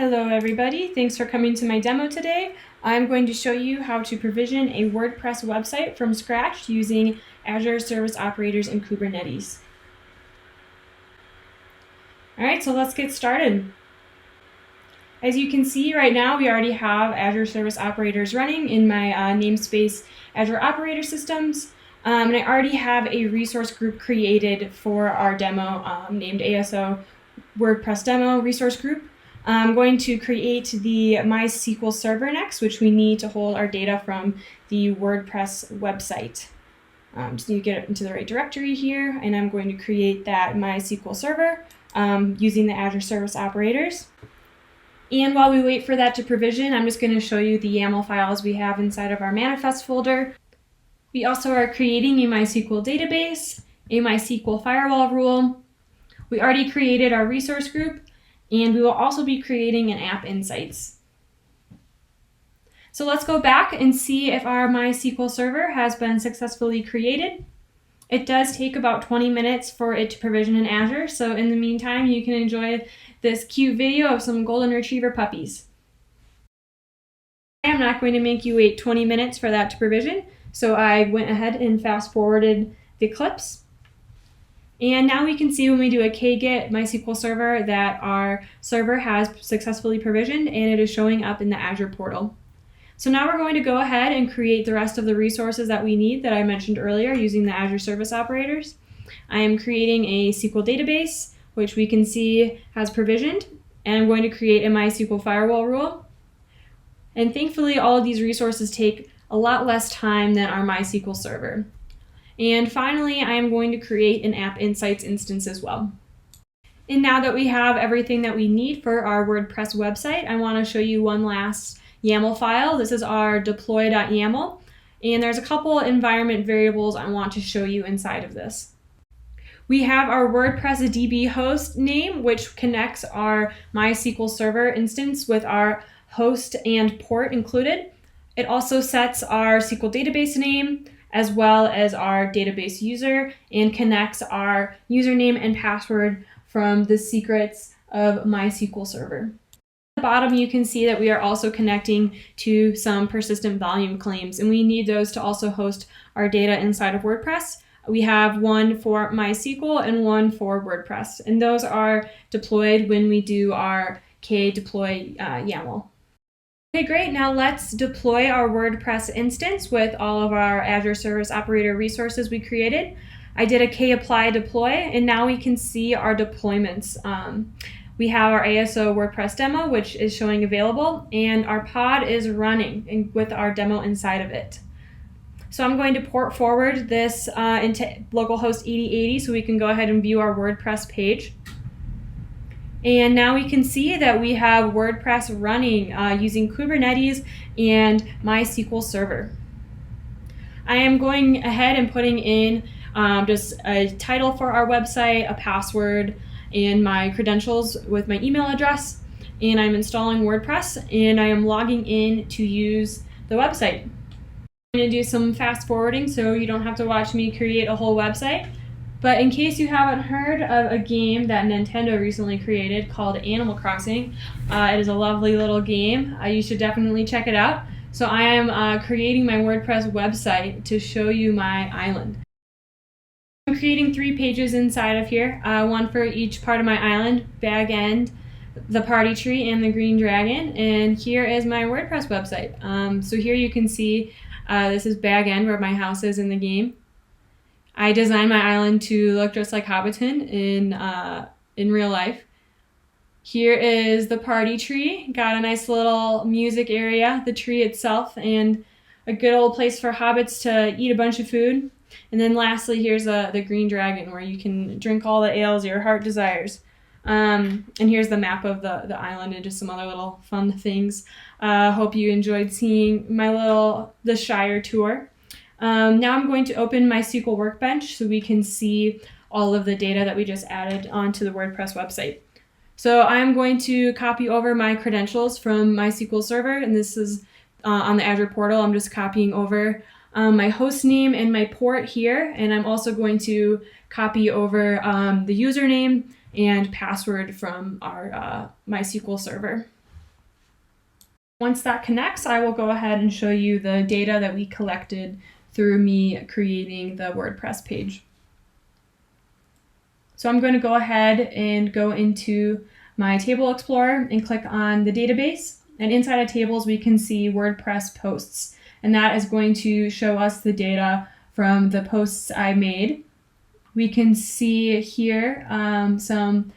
Hello everybody, thanks for coming to my demo today. I'm going to show you how to provision a WordPress website from scratch using Azure Service Operators and Kubernetes. Alright, so let's get started. As you can see right now, we already have Azure Service Operators running in my namespace Azure Operator Systems. And I already have a resource group created for our demo named ASO WordPress Demo Resource Group. I'm going to create the MySQL server next, which we need to hold our data from the WordPress website. Just need to get it into the right directory here, and I'm going to create that MySQL server using the Azure Service Operators. And while we wait for that to provision, I'm just going to show you the YAML files we have inside of our manifest folder. We also are creating a MySQL database, a MySQL firewall rule. We already created our resource group, and we will also be creating an app insights. So let's go back and see if our MySQL server has been successfully created. It does take about 20 minutes for it to provision in Azure, so in the meantime you can enjoy this cute video of some golden retriever puppies. I'm not going to make you wait 20 minutes for that to provision, so I went ahead and fast forwarded the clips. And now we can see when we do a kgit MySQL server that our server has successfully provisioned and it is showing up in the Azure portal. So now we're going to go ahead and create the rest of the resources that we need that I mentioned earlier using the Azure Service Operators. I am creating a SQL database, which we can see has provisioned, and I'm going to create a MySQL firewall rule. And thankfully, all of these resources take a lot less time than our MySQL server. And finally, I am going to create an App Insights instance as well. And now that we have everything that we need for our WordPress website, I want to show you one last YAML file. This is our deploy.yaml, and there's a couple environment variables I want to show you inside of this. We have our WordPress DB host name, which connects our MySQL server instance with our host and port included. It also sets our SQL database name, as well as our database user, and connects our username and password from the secrets of MySQL server. At the bottom, you can see that we are also connecting to some persistent volume claims, and we need those to also host our data inside of WordPress. We have one for MySQL and one for WordPress, and those are deployed when we do our kdeploy YAML. Okay, great. Now let's deploy our WordPress instance with all of our Azure Service Operator resources we created. I did a kapply deploy, and now we can see our deployments. We have our ASO WordPress demo, which is showing available, and our pod is running with our demo inside of it. So I'm going to port forward this into localhost 8080 so we can go ahead and view our WordPress page. And now we can see that we have WordPress running using Kubernetes and MySQL server. I am going ahead and putting in just a title for our website, a password, and my credentials with my email address. And I'm installing WordPress, and I am logging in to use the website. I'm going to do some fast forwarding so you don't have to watch me create a whole website. But in case you haven't heard of a game that Nintendo recently created called Animal Crossing, it is a lovely little game. You should definitely check it out. So I am creating my WordPress website to show you my island. I'm creating 3 pages inside of here, one for each part of my island: bag end, the party tree, and the green dragon. And here is my WordPress website. So here you can see this is bag end, where my house is in the game. I designed my island to look just like Hobbiton in real life. Here is the party tree. Got a nice little music area, the tree itself, and a good old place for hobbits to eat a bunch of food. And then lastly, here's the green dragon, where you can drink all the ales your heart desires. And here's the map of the island and just some other little fun things. Hope you enjoyed seeing the Shire tour. Now I'm going to open MySQL Workbench so we can see all of the data that we just added onto the WordPress website. So I'm going to copy over my credentials from MySQL Server, and this is on the Azure portal. I'm just copying over my host name and my port here, and I'm also going to copy over the username and password from our MySQL server. Once that connects, I will go ahead and show you the data that we collected through me creating the WordPress page. So I'm going to go ahead and go into my Table Explorer and click on the database. And inside of tables, we can see WordPress posts. And that is going to show us the data from the posts I made. We can see here some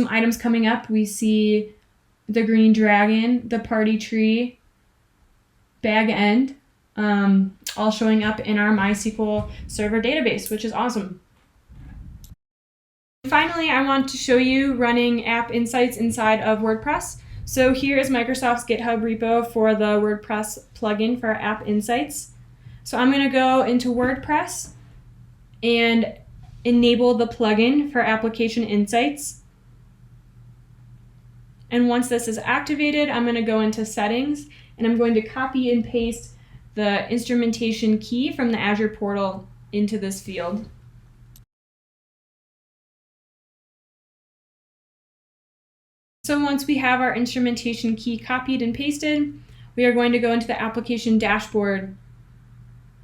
items coming up. We see the green dragon, the party tree, bag end, all showing up in our MySQL Server database, which is awesome. Finally, I want to show you running App Insights inside of WordPress. So here is Microsoft's GitHub repo for the WordPress plugin for App Insights. So I'm going to go into WordPress and enable the plugin for Application Insights. And once this is activated, I'm going to go into Settings, and I'm going to copy and paste the instrumentation key from the Azure portal into this field. So once we have our instrumentation key copied and pasted, we are going to go into the application dashboard.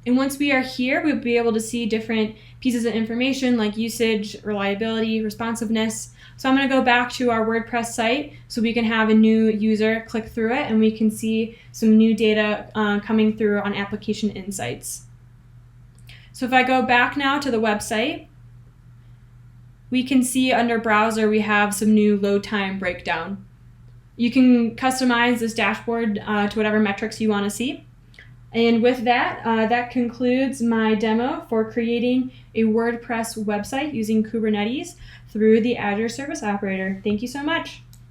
And once we are here, we'll be able to see different pieces of information like usage, reliability, responsiveness. So I'm going to go back to our WordPress site so we can have a new user click through it and we can see some new data coming through on Application Insights. So if I go back now to the website, we can see under browser we have some new load time breakdown. You can customize this dashboard to whatever metrics you want to see. And with that, that concludes my demo for creating a WordPress website using Kubernetes through the Azure Service Operator. Thank you so much.